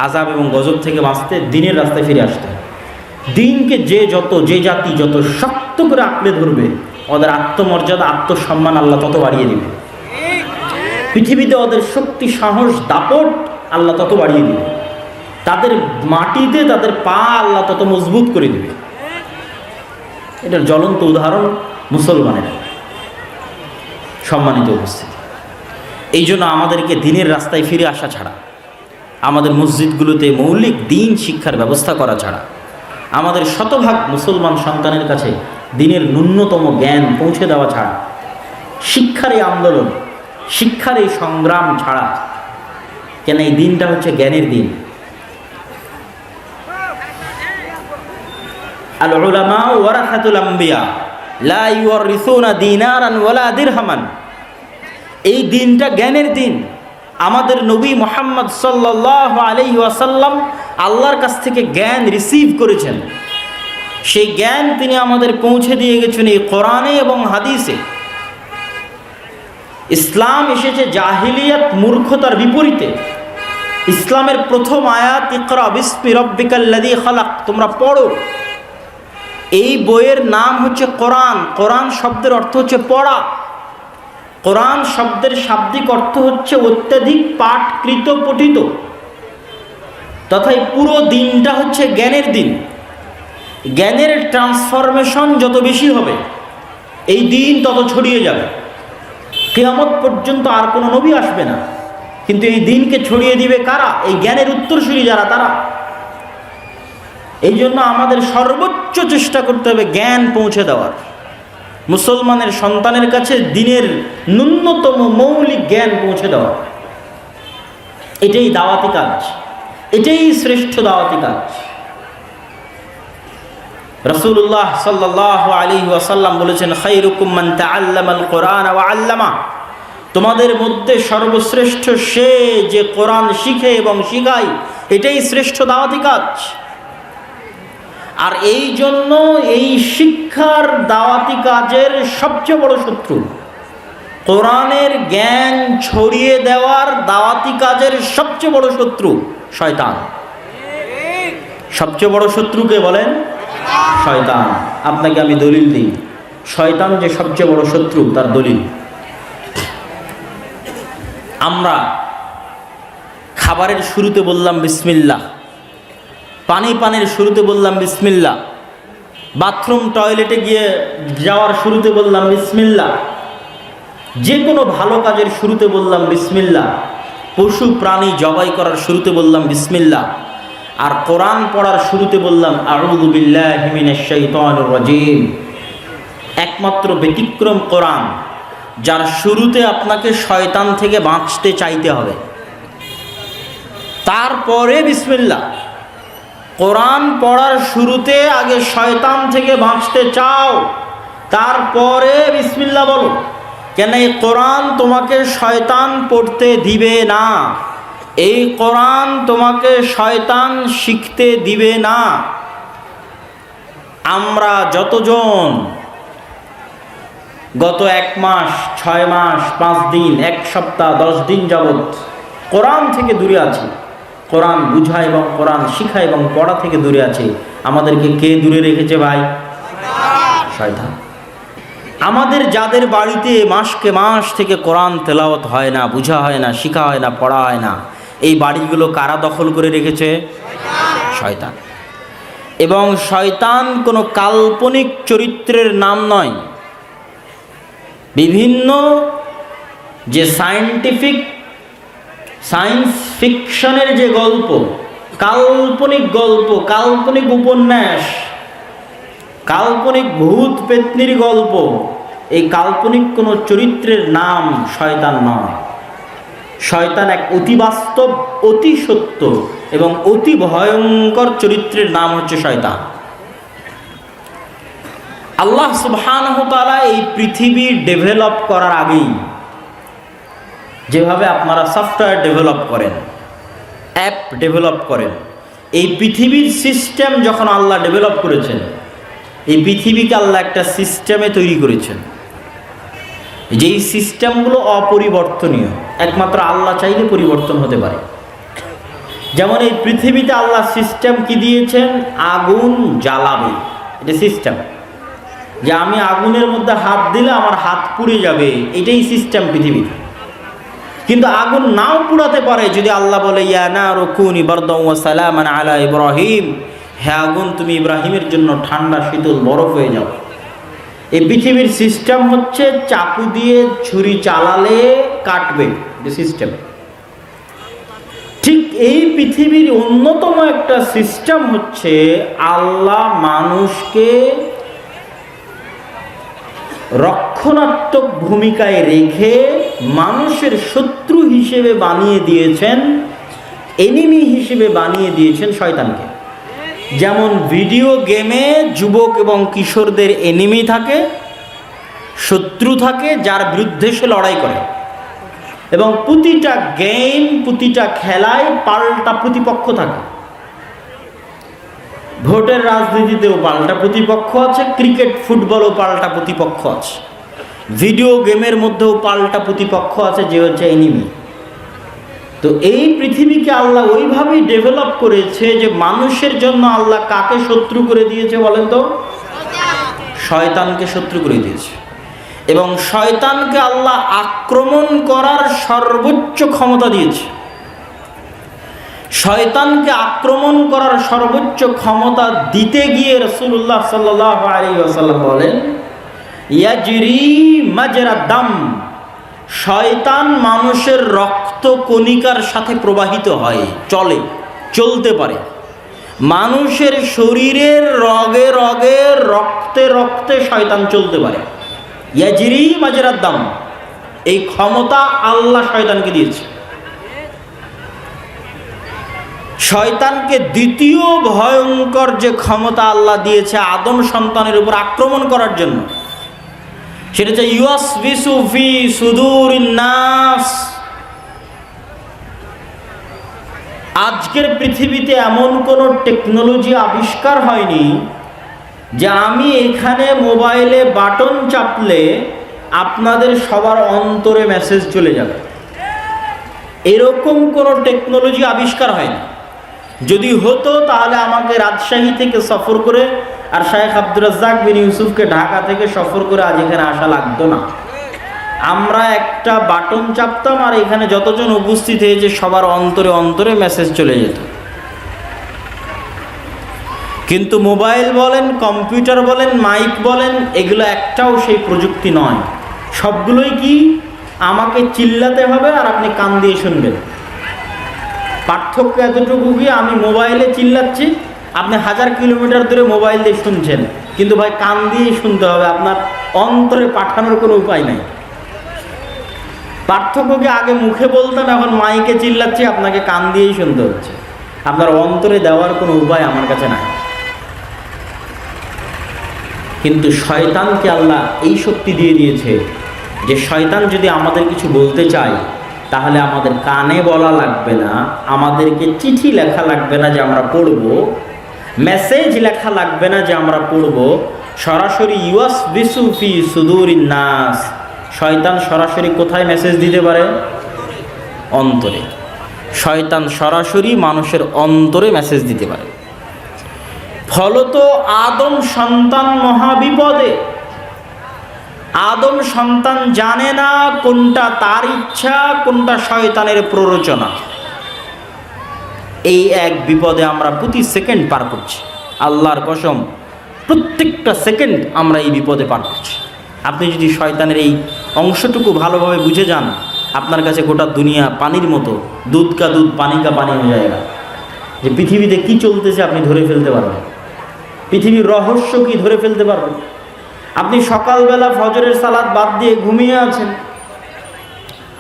আযাব এবং গজব থেকে বাঁচতে দিনের রাস্তায় ফিরে আসতে হবে। দিনকে যে জাতি যত শক্ত করে আঁকড়ে ধরবে, ওদের আত্মমর্যাদা, আত্মসম্মান আল্লাহ তত বাড়িয়ে দিবে। পৃথিবীতে ওদের শক্তি, সাহস, দাপট আল্লাহ তত বাড়িয়ে দিবে। তাদের মাটিতে তাদের পা আল্লাহ তত মজবুত করে দিবে। এটার জ্বলন্ত উদাহরণ মুসলমানের। সম্মানিত উপস্থিতি, এই জন্য আমাদেরকে দিনের রাস্তায় ফিরে আসা ছাড়া, আমাদের মসজিদগুলোতে মৌলিক দিন শিক্ষার ব্যবস্থা করা ছাড়া, আমাদের শতভাগ মুসলমান সন্তানের কাছে দিনের ন্যূনতম জ্ঞান পৌঁছে দেওয়া ছাড়া, শিক্ষার এই আন্দোলন, শিক্ষার এই সংগ্রাম ছাড়া, কেন এই দিনটা হচ্ছে জ্ঞানের দিন। আল উলামা ওয়ারাসাতুল আম্বিয়া লা ইউরিসুনা দিনারান ওয়ালা দিরহামান। এই দিনটা জ্ঞানের দিন। আমাদের নবী মুহাম্মদ সাল্লাল্লাহু আলাইহি ওয়াসাল্লাম আল্লাহর কাছ থেকে জ্ঞান রিসিভ করেছেন। সেই জ্ঞান তিনি আমাদের পৌঁছে দিয়ে গেছেন এই কোরআনে এবং হাদিসে। ইসলাম এসেছে জাহিলিয়াত, মূর্খতার বিপরীতে। ইসলামের প্রথম আয়াত ইকরা বিসমি রাব্বিকাল্লাযী খালাক, তোমরা পড়ো। এই বইয়ের নাম হচ্ছে কোরআন। কোরআন শব্দের অর্থ হচ্ছে পড়া। কোরআন শব্দের শাব্দিক অর্থ হচ্ছে অত্যাধিক পাঠকৃত, পঠিত। তথা পুরো দিনটা হচ্ছে জ্ঞানের দিন। জ্ঞানের ট্রান্সফরমেশন যত বেশি হবে, এই দিন তত ছড়িয়ে যাবে। কিয়ামত পর্যন্ত আর কোনো নবী আসবে না, কিন্তু এই দিনকে ছড়িয়ে দিবে কারা? এই জ্ঞানের উত্তরসূরি যারা, তারা। এই জন্য আমাদের সর্বোচ্চ চেষ্টা করতে হবে জ্ঞান পৌঁছে দেওয়ার। মুসলমানের সন্তানের কাছে দিনের ন্যূনতম মৌলিক জ্ঞান পৌঁছে দেওয়া, এটাই দাওয়াতি কাজ, এটাই শ্রেষ্ঠ দাওয়াতি কাজ। রাসূলুল্লাহ সাল্লাল্লাহু আলাইহি ওয়াসাল্লাম বলেছেন, খায়রুকুম মান তাআল্লামাল কোরআন ওয়া আল্লামা। তোমাদের মধ্যে সর্বশ্রেষ্ঠ সে যে কোরআন শিখে এবং শিখায়, এটাই শ্রেষ্ঠ দাওয়াতি কাজ। আর এই জন্য এই শিক্ষার দাওয়াতি কাজের সবচেয়ে বড় শত্রু, কোরআনের জ্ঞান ছড়িয়ে দেওয়ার দাওয়াতি কাজের সবচেয়ে বড় শত্রু শয়তান। সবচেয়ে বড় শত্রুকে বলেন শয়তান। আপনাকে আমি দলিল দিই, শয়তান যে সবচেয়ে বড় শত্রু তার দলিল। আমরা খাবারের শুরুতে বললাম বিসমিল্লাহ, পানির শুরুতে বললাম বিসমিল্লাহ, বাথরুম টয়লেটে গিয়ে যাওয়ার শুরুতে বললাম বিসমিল্লাহ, যে কোনো ভালো কাজের শুরুতে বললাম বিসমিল্লাহ, পশু প্রাণী জবাই করার শুরুতে বললাম বিসমিল্লাহ, আর কোরআন পড়ার শুরুতে বললাম আউযু বিল্লাহি মিনাশ শাইতানির রাজিম। একমাত্র ব্যতিক্রম কোরআন, যার শুরুতে আপনাকে শয়তান থেকে বাঁচতে চাইতে হবে, তারপরে বিসমিল্লাহ। কোরআন পড়ার শুরুতে আগে শয়তান থেকে বাঁচতে চাও, তারপরে বিসমিল্লাহ বলো। কেন? এই কোরআন তোমাকে শয়তান পড়তে দিবে না, এই কোরআন তোমাকে শয়তান শিখতে দিবে না। আমরা যতজন গত 1 মাস, 6 মাস, 5 দিন, 1 সপ্তাহ, 10 দিন যাবৎ কোরআন থেকে দূরে আছি, কোরআন বুঝা এবং কোরআন শিখা এবং পড়া থেকে দূরে আছে, আমাদেরকে কে দূরে রেখেছে ভাই? শয়তান। আমাদের যাদের বাড়িতে মাসকে মাস থেকে কোরআন তেলাওয়াত হয় না, বুঝা হয় না, শিখা হয় না, পড়া হয় না, এই বাড়িগুলো কারা দখল করে রেখেছে? শয়তান। এবং শয়তান কোনো কাল্পনিক চরিত্রের নাম নয়। বিভিন্ন যে সায়েন্স ফিকশনের যে গল্প, কাল্পনিক গল্প, কাল্পনিক উপন্যাস, কাল্পনিক ভূত পেত্নির গল্প, এই কাল্পনিক কোনো চরিত্রের নাম শয়তান নয়। শয়তান এক অতি বাস্তব, অতি সত্য এবং অতি ভয়ঙ্কর চরিত্রের নাম হচ্ছে শয়তান। আল্লাহ সুবহানাহু ওয়া তাআলা এই পৃথিবী ডেভেলপ করার আগেই, যেভাবে আপনারা সফটওয়্যার ডেভেলপ করেন, অ্যাপ ডেভেলপ করেন, এই পৃথিবীর সিস্টেম যখন আল্লাহ ডেভেলপ করেছেন, এই পৃথিবীকে আল্লাহ একটা সিস্টেমে তৈরি করেছেন, যেই সিস্টেমগুলো অপরিবর্তনীয়, একমাত্র আল্লাহ চাইলে পরিবর্তন হতে পারে। যেমন এই পৃথিবীতে আল্লাহ সিস্টেম কি দিয়েছেন? আগুন জ্বালাবে, এটা সিস্টেম। যে আমি আগুনের মধ্যে হাত দিলে আমার হাত পুড়ে যাবে, এটাই সিস্টেম পৃথিবীতে। কিন্তু আগুন নাও পুড়াতে পারে যদি আল্লাহ বলে ইয়া নারু কুনি বারদান ওয়া সালামান আলা ইব্রাহিম, হে আগুন তুমি ইব্রাহিমের জন্য ঠান্ডা শীতল বরফ হয়ে যাও। এই পৃথিবীর সিস্টেম হচ্ছে চাকু দিয়ে ছুরি চালালে কাটবে, এটা সিস্টেম। ঠিক এই পৃথিবীর অন্যতম একটা সিস্টেম হচ্ছে আল্লাহ মানুষকে রক্ষণাত্মক ভূমিকায় রেখে মানুষের শত্রু হিসেবে বানিয়ে দিয়েছেন, এনিমি হিসেবে বানিয়ে দিয়েছেন শয়তানকে। যেমন ভিডিও গেমে যুবক এবং কিশোরদের এনিমি থাকে, শত্রু থাকে, যার বিরুদ্ধে সে লড়াই করে। এবং প্রতিটা গেম, প্রতিটা খেলায় পাল্টা প্রতিপক্ষ থাকে। ভোটের রাজনীতিতেও পাল্টা প্রতিপক্ষ আছে, ক্রিকেট ফুটবলও পাল্টা প্রতিপক্ষ আছে, ভিডিও গেমের মধ্যেও পাল্টা প্রতিপক্ষ আছে, যে হচ্ছে এনিমি। তো এই পৃথিবীকে আল্লাহ ওইভাবেই ডেভেলপ করেছে যে মানুষের জন্য আল্লাহ কাকে শত্রু করে দিয়েছে বলেন তো? শয়তানকে শত্রু করে দিয়েছে। এবং শয়তানকে আল্লাহ আক্রমণ করার সর্বোচ্চ ক্ষমতা দিয়েছে। শয়তানকে আক্রমণ করার সর্বোচ্চ ক্ষমতা দিতে গিয়ে রাসূলুল্লাহ সাল্লাল্লাহু আলাইহি ওয়াসাল্লাম বলেন, ইয়াজরি মাজরা দাম, শয়তান মানুষের রক্ত কণিকার সাথে প্রবাহিত হয়, চলতে পারে। মানুষের শরীরের রগে রগে, রক্তে রক্তে শয়তান চলতে পারে। ইয়াজরি মাজরা দাম, এই ক্ষমতা আল্লাহ শয়তানকে দিয়েছে। শয়তানকে দ্বিতীয় ভয়ঙ্কর যে ক্ষমতা আল্লাহ দিয়েছে আদম সন্তানের উপর আক্রমণ করার জন্য, সেটা হচ্ছে ইউয়াসবিসু ফি সুদুরিন নাস। আজকের পৃথিবীতে এমন কোনো টেকনোলজি আবিষ্কার হয়নি যে আমি এখানে মোবাইলে বাটন চাপলে আপনাদের সবার অন্তরে মেসেজ চলে যাবে। এরকম কোনো টেকনোলজি আবিষ্কার হয়নি। যদি হতো তাহলে আমাকে রাজশাহী থেকে সফর করে আর শায়েখ আব্দুর রাজ্জাক বিন ইউসুফকে ঢাকা থেকে সফর করে আজ এখানে আসা লাগতো না। আমরা একটা বাটন চাপতাম আর এখানে যতজন উপস্থিত হয়েছে সবার অন্তরে অন্তরে মেসেজ চলে যেত। কিন্তু মোবাইল বলেন, কম্পিউটার বলেন, মাইক বলেন, এগুলো একটাও সেই প্রযুক্তি নয়। সবগুলোই কি আমাকে চিল্লাতে হবে আর আপনি কান দিয়ে শুনবেন। পার্থক্য এতটুকু কি, আমি মোবাইলে চিল্লাচ্ছি, আপনি 1000 কিলোমিটার দূরে মোবাইল দিয়ে শুনছেন, কিন্তু ভাই কান দিয়েই শুনতে হবে, আপনার অন্তরে পাঠানোর কোনো উপায় নাই। পার্থক্যকে আগে মুখে বলতাম, এখন মাইকে চিল্লাচ্ছি, আপনাকে কান দিয়েই শুনতে হচ্ছে, আপনার অন্তরে দেওয়ার কোনো উপায় আমার কাছে নাই। কিন্তু শয়তানকে আল্লাহ এই শক্তি দিয়ে দিয়েছে যে শয়তান যদি আমাদের কিছু বলতে চায় তাহলে আমাদের কানে বলা লাগবে না, আমাদেরকে চিঠি লেখা লাগবে না যে আমরা পড়ব, মেসেজ লেখা লাগবে না যে আমরা পড়ব, সরাসরি ইউয়াসবিসু ফি সুদুরিন নাস, শয়তান সরাসরি কোথায় মেসেজ দিতে পারে? অন্তরে। শয়তান সরাসরি মানুষের অন্তরে মেসেজ দিতে পারে। ফলত আদম সন্তান মহাবিপদে। আদম সন্তান জানে না কোনটা তার ইচ্ছা, কোনটা শয়তানের প্ররোচনা। এই এক বিপদে আমরা প্রতি সেকেন্ড পার করছি। আল্লাহর কসম, প্রত্যেকটা সেকেন্ড আমরা এই বিপদে পার করছি। আপনি যদি শয়তানের এই অংশটুকু ভালোভাবে বুঝে যান, আপনার কাছে গোটা দুনিয়া পানির মতো, দুধ কা দুধ পানি কা পানি হয়ে যায়গা। যে পৃথিবীতে কি চলতেছে আপনি ধরে ফেলতে পারবেন, পৃথিবীর রহস্য কি ধরে ফেলতে পারবেন। আপনি সকালবেলা ফজরের সালাত বাদ দিয়ে ঘুমিয়ে আছেন,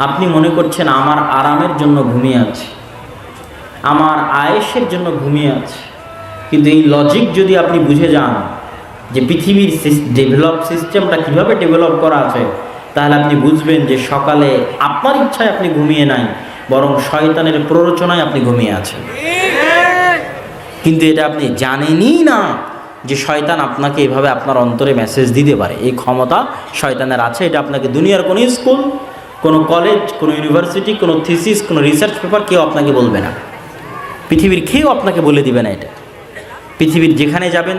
আপনি মনে করছেন আমার আরামের জন্য ঘুমিয়ে আছি, আমার আয়েশের জন্য ঘুমিয়ে আছে। কিন্তু এই লজিক যদি আপনি বুঝে যান যে পৃথিবীর ডেভেলপ সিস্টেমটা কিভাবে ডেভেলপ করা আছে, তাহলে আপনি বুঝবেন যে সকালে আপনার ইচ্ছায় আপনি ঘুমিয়ে নাই, বরং শয়তানের প্ররোচনায় আপনি ঘুমিয়ে আছেন। কিন্তু এটা আপনি জানেনই না যে শয়তান আপনাকে এভাবে আপনার অন্তরে মেসেজ দিতে পারে। এই ক্ষমতা শয়তানের আছে। এটা আপনাকে দুনিয়ার কোনো স্কুল, কোনো কলেজ, কোনো ইউনিভার্সিটি, কোনো থিসিস, কোনো রিসার্চ পেপার কেউ আপনাকে বলবে না। পৃথিবীর কেউ আপনাকে বলে দিবে না এটা। পৃথিবীর যেখানে যাবেন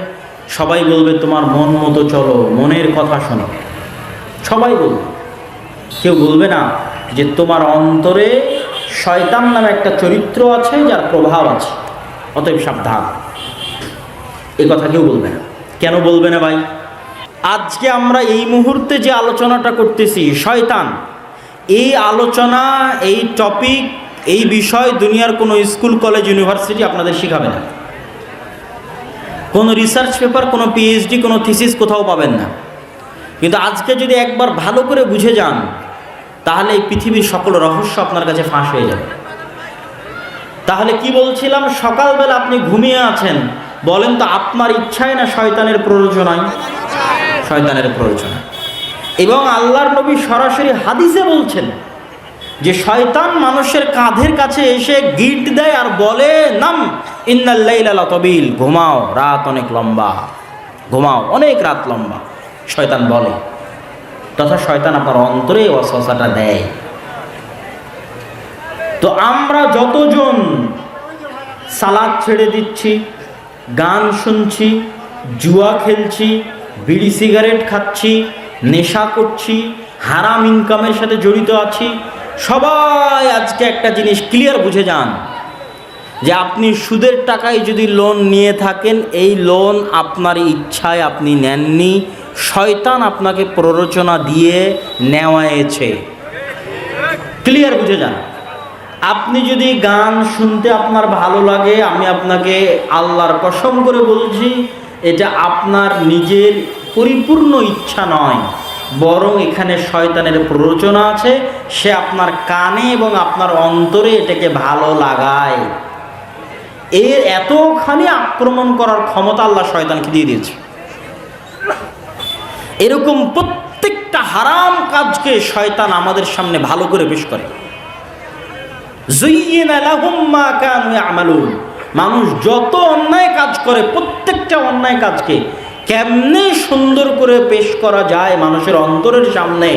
সবাই বলবে তোমার মন মতো চলো, মনের কথা শোনো, সবাই বলবে। কেউ বলবে না যে তোমার অন্তরে শয়তান নামে একটা চরিত্র আছে, যার প্রভাব আছে, অতএব সাবধান। এ কথা কেউ বলবে না। কেন বলবে না ভাই? আজকে আমরা এই মুহূর্তে যে আলোচনাটা করতেছি শয়তান, এই আলোচনা, এই টপিক, এই বিষয় দুনিয়ার কোনো স্কুল, কলেজ, ইউনিভার্সিটি আপনাদের শেখাবে না। কোনো রিসার্চ পেপার, কোনো পিএইচডি, কোনো থিসিস কোথাও পাবেন না। কিন্তু আজকে যদি একবার ভালো করে বুঝে যান, তাহলে এই পৃথিবীর সকল রহস্য আপনার কাছে ফাঁস হয়ে যাবে। তাহলে কি বলছিলাম, সকালবেলা আপনি ঘুমিয়ে আছেন, বলেন তো আপনার ইচ্ছায় না শয়তানের প্ররোচনায়? শয়তানের প্ররোচনা। এবং আল্লাহর নবী সরাসরি হাদিসে বলছেন যে শয়তান মানুষের কাঁধের কাছে এসে গিট দেয় আর বলে, নাম ইন্নাল লাইলা লাতাবিল, ঘুমাও, রাত অনেক লম্বা, ঘুমাও, অনেক রাত লম্বা, শয়তান বলে। তথা শয়তান আপনার অন্তরে ওয়াসওয়াসাটা দেয়। তো আমরা যতজন সালাত ছেড়ে দিচ্ছি, গান শুনছি, জুয়া খেলছি, বিড়ি সিগারেট খাচ্ছি, নেশা করছি, হারাম ইনকামের সাথে জড়িত আছি, সবাই আজকে একটা জিনিস ক্লিয়ার বুঝে যান যে আপনি সুদের টাকায় যদি লোন নিয়ে থাকেন, এই লোন আপনার ইচ্ছায় আপনি নেননি, শয়তান আপনাকে প্ররোচনা দিয়ে নেওয়াইছে। ক্লিয়ার বুঝে যান। আপনি যদি গান শুনতে আপনার ভালো লাগে, আমি আপনাকে আল্লাহর কসম করে বলছি, এটা আপনার নিজের পরিপূর্ণ ইচ্ছা নয়, বরং এখানে শয়তানের প্ররোচনা আছে। সে আপনার কানে এবং আপনার অন্তরে এটাকে ভালো লাগায়। এর এতখানি আক্রমণ করার ক্ষমতা আল্লাহ শয়তানকে দিয়ে দিয়েছে। এরকম প্রত্যেকটা হারাম কাজকে শয়তান আমাদের সামনে ভালো করে পেশ করে। যুয়্যিনা লাহুম মা কানু ইয়ামালুন। মানুষ যত অন্যায় কাজ করে, প্রত্যেকটা অন্যায় কাজকে কেমনে সুন্দর করে পেশ করা যায় মানুষের অন্তরের সামনে,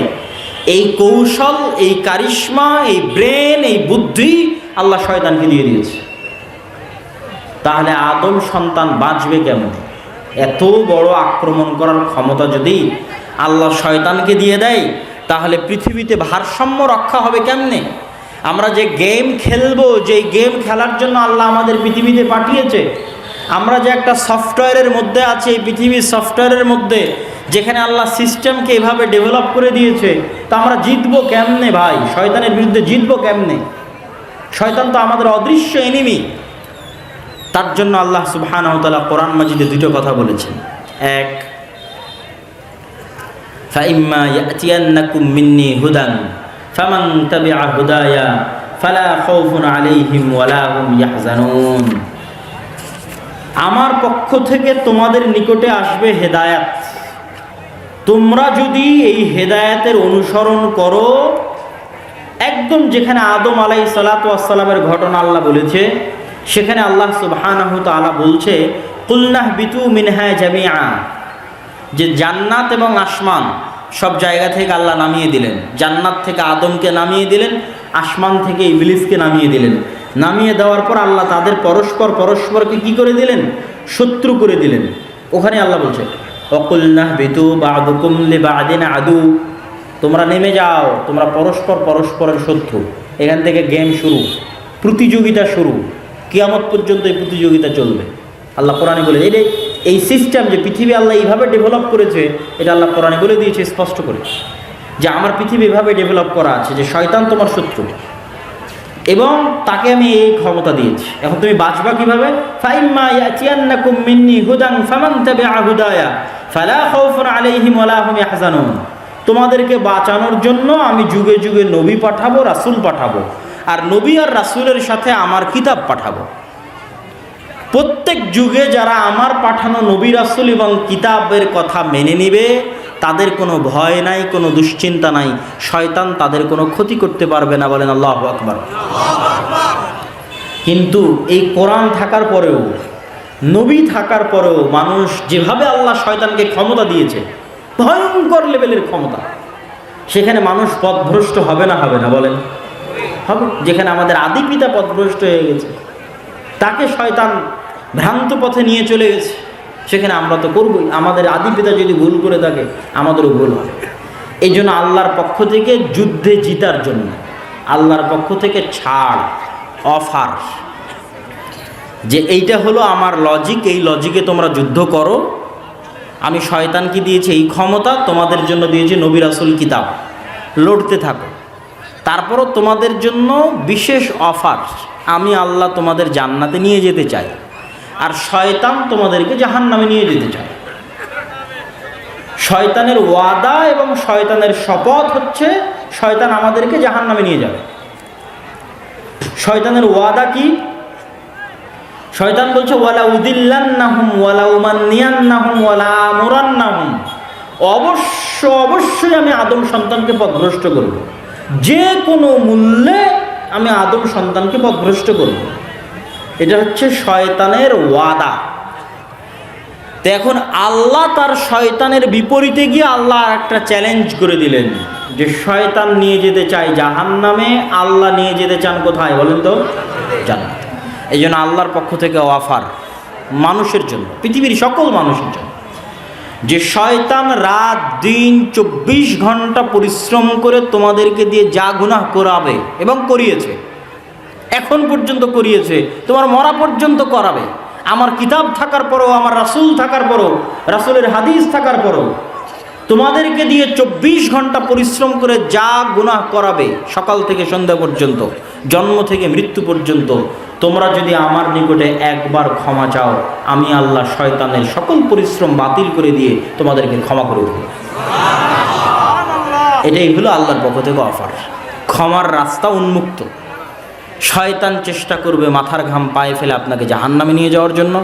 এই কৌশল, এই কারিশমা, এই ব্রেন, এই বুদ্ধি আল্লাহ শয়তানকে দিয়ে দিয়েছে। তাহলে আদম সন্তান বাঁচবে কেমন? এত বড় আক্রমণ করার ক্ষমতা যদি আল্লাহ শয়তানকে দিয়ে দেয়, তাহলে পৃথিবীতে ভারসাম্য রক্ষা হবে কেমনে? আমরা যে গেম খেলবো, যে গেম খেলার জন্য আল্লাহ আমাদের পৃথিবীতে পাঠিয়েছে, আমরা যে একটা সফটওয়্যারের মধ্যে আছি, এই পৃথিবীর সফটওয়্যারের মধ্যে, যেখানে আল্লাহ সিস্টেমকে এভাবে ডেভেলপ করে দিয়েছে, তা আমরা জিতবো কেমনে ভাই? শয়তানের বিরুদ্ধে জিতবো কেমনে? শয়তান তো আমাদের অদৃশ্য এনিমি। তার জন্য আল্লাহ সুবহানাহু ওয়া তাআলা কোরআন মাজিদে দুটো কথা বলেছেন। এক, ফাইম্মা ইয়াতিয়ান্নাকুম মিন্নি হুদান ফামান তাবিআ হুদায়া ফালা খাউফুন আলাইহিম ওয়ালা হুম ইয়াহজানুন। আমার পক্ষ থেকে তোমাদের নিকটে আসবে হেদায়াত, তোমরা যদি এই হেদায়াতের অনুসরণ করো, একদম যেখানে আদম আলাইহিস সালাতু ওয়াস সালামের ঘটনা আল্লাহ বলেছে, সেখানে আল্লাহ সুবহানাহু ওয়া তাআলা বলছে কুলনাহবিতু মিনহা জামিআ, যে জান্নাত এবং আসমান সব জায়গা থেকে আল্লাহ নামিয়ে দিলেন। জান্নাত থেকে আদমকে নামিয়ে দিলেন, আসমান থেকে ইবলিসকে নামিয়ে দিলেন। নামিয়ে দেওয়ার পর আল্লাহ তাদের পরস্পরকে কি করে দিলেন? শত্রু করে দিলেন। ওখানে আল্লাহ বলছে ওয়াকুলনাহ বিতু বা'দুকুম লিবা'দিন আদু, তোমরা নেমে যাও, তোমরা পরস্পরের শত্রু। এখান থেকে গেম শুরু, প্রতিযোগিতা শুরু, কিয়ামত পর্যন্ত এই প্রতিযোগিতা চলবে। আল্লাহ কোরআনে বলে এই সিস্টেম যে পৃথিবী আল্লাহ এইভাবে ডেভেলপ করেছে, এটা আল্লাহ কোরআনে বলে দিয়েছে স্পষ্ট করে যে আমার পৃথিবী এভাবে ডেভেলপ করা আছে যে শয়তান তোমার শত্রু এবং তাকে আমি এই ক্ষমতা দিয়েছি। এখন তুমি বাঁচবা কিভাবে? ফাইম্মা ইয়াতিয়ান্নাকুম মিন্নি হুদান ফামান তাবিআ হুদায়া ফালা খাউফুন আলাইহিম ওয়ালা হুম ইয়াহজানুন। তোমাদেরকে বাঁচানোর জন্য আমি যুগে যুগে নবী পাঠাবো, রাসূল পাঠাবো, আর নবী আর রাসূলের সাথে আমার কিতাব পাঠাবো। প্রত্যেক যুগে যারা আমার পাঠানো নবী রাসূল এবং কিতাবের কথা মেনে নেবে তাদের কোনো ভয় নাই, কোনো দুশ্চিন্তা নাই, শয়তান তাদের কোনো ক্ষতি করতে পারবে না। বলেন আল্লাহু আকবার। কিন্তু এই কোরআন থাকার পরেও, নবী থাকার পরেও মানুষ যেভাবে আল্লাহ শয়তানকে ক্ষমতা দিয়েছে, ভয়ঙ্কর লেভেলের ক্ষমতা, সেখানে মানুষ পথভ্রষ্ট হবে না? হবে না? বলেন হবে। যেখানে আমাদের আদি পিতা পথভ্রষ্ট হয়ে গেছে, তাকে শয়তান ভ্রান্ত পথে নিয়ে চলে গেছে, সেখানে আমরা তো করবই। আমাদের আদি পিতা যদি ভুল করে থাকে আমাদেরও ভুল হবে। এই জন্য আল্লাহর পক্ষ থেকে যুদ্ধে জিতার জন্য আল্লাহর পক্ষ থেকে ছাড়, অফার, যে এইটা হলো আমার লজিক, এই লজিকে তোমরা যুদ্ধ করো। আমি শয়তানকে দিয়েছি এই ক্ষমতা, তোমাদের জন্য দিয়েছি নবী রাসূল কিতাব, লড়তে থাকো। তারপরও তোমাদের জন্য বিশেষ অফার, আমি আল্লাহ তোমাদের জান্নাতে নিয়ে যেতে চাই, আর শয়তান তোমাদেরকে জাহান্নামে নিয়ে যেতে চায়। শয়তানের ওয়াদা এবং শয়তানের শপথ হচ্ছে শয়তান আমাদেরকে জাহান্নামে নিয়ে যাবে। শয়তানের ওয়াদা কি? শয়তান বলছে ওয়ালা উদিল্লান্নাহুম ওয়ালা উমান্নিয়ান্নাহুম ওয়ালা আমুরান্নাহুম, অবশ্যই আমি আদম সন্তানকে পথভ্রষ্ট করব, যে কোনো মূল্যে আমি আদম সন্তানকে পথভ্রষ্ট করব। এটা হচ্ছে শয়তানের ওয়াদা। তো এখন আল্লাহ তার শয়তানের বিপরীতে গিয়ে আল্লাহ একটা চ্যালেঞ্জ করে দিলেন যে শয়তান নিয়ে যেতে চায় জাহান্নামে, আল্লাহ নিয়ে যেতে চান কোথায় বলেন তো? জান্নাতে। এই জন্য আল্লাহর পক্ষ থেকে অফার মানুষের জন্য, পৃথিবীর সকল মানুষের জন্য, যে শয়তান রাত দিন 24 ঘন্টা পরিশ্রম করে তোমাদেরকে দিয়ে যা গুনাহ করাবে এবং করিয়েছে, এখন পর্যন্ত করিয়েছে, তোমার মরা পর্যন্ত করাবে। আমার কিতাব থাকার পরেও, আমার রাসূল থাকার পরেও, রাসূলের হাদিস থাকার পরেও তোমাদেরকে দিয়ে 24 ঘন্টা পরিশ্রম করে যা গুনাহ করাবে, সকাল থেকে সন্ধ্যা পর্যন্ত, জন্ম থেকে মৃত্যু পর্যন্ত, তোমরা যদি আমার নিকটে একবার ক্ষমা চাও, আমি আল্লাহ শয়তানের সকল পরিশ্রম বাতিল করে দিয়ে তোমাদেরকে ক্ষমা করে দেব। এটাই হলো আল্লাহর পক্ষ থেকে অফার। ক্ষমার রাস্তা উন্মুক্ত। শয়তান চেষ্টা করবে মাথার ঘাম পায়ে ফেলে আপনাকে জাহান্নামে নিয়ে যাওয়ার জন্য,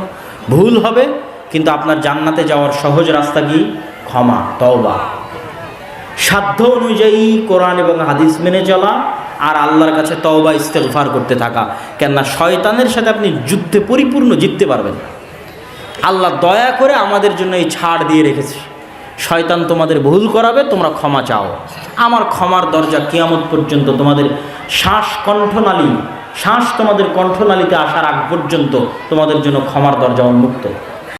ভুল হবে, কিন্তু আপনার জান্নাতে যাওয়ার সহজ রাস্তা কি? ক্ষমা, তওবা, সাধ্য অনুযায়ী কোরআন এবং হাদিস মেনে চলা, আর আল্লাহর কাছে তওবা ইস্তেগফার করতে থাকা। কেননা শয়তানের সাথে আপনি যুদ্ধে পরিপূর্ণ জিততে পারবেন। আল্লাহ দয়া করে আমাদের জন্য এই ছাড় দিয়ে রেখেছে, শয়তান তোমাদের ভুল করাবে, তোমরা ক্ষমা চাও, আমার ক্ষমার দরজা কিয়ামত পর্যন্ত, তোমাদের শ্বাস তোমাদের কণ্ঠনালীতে আসার আগ পর্যন্ত তোমাদের জন্য ক্ষমার দরজা উন্মুক্ত।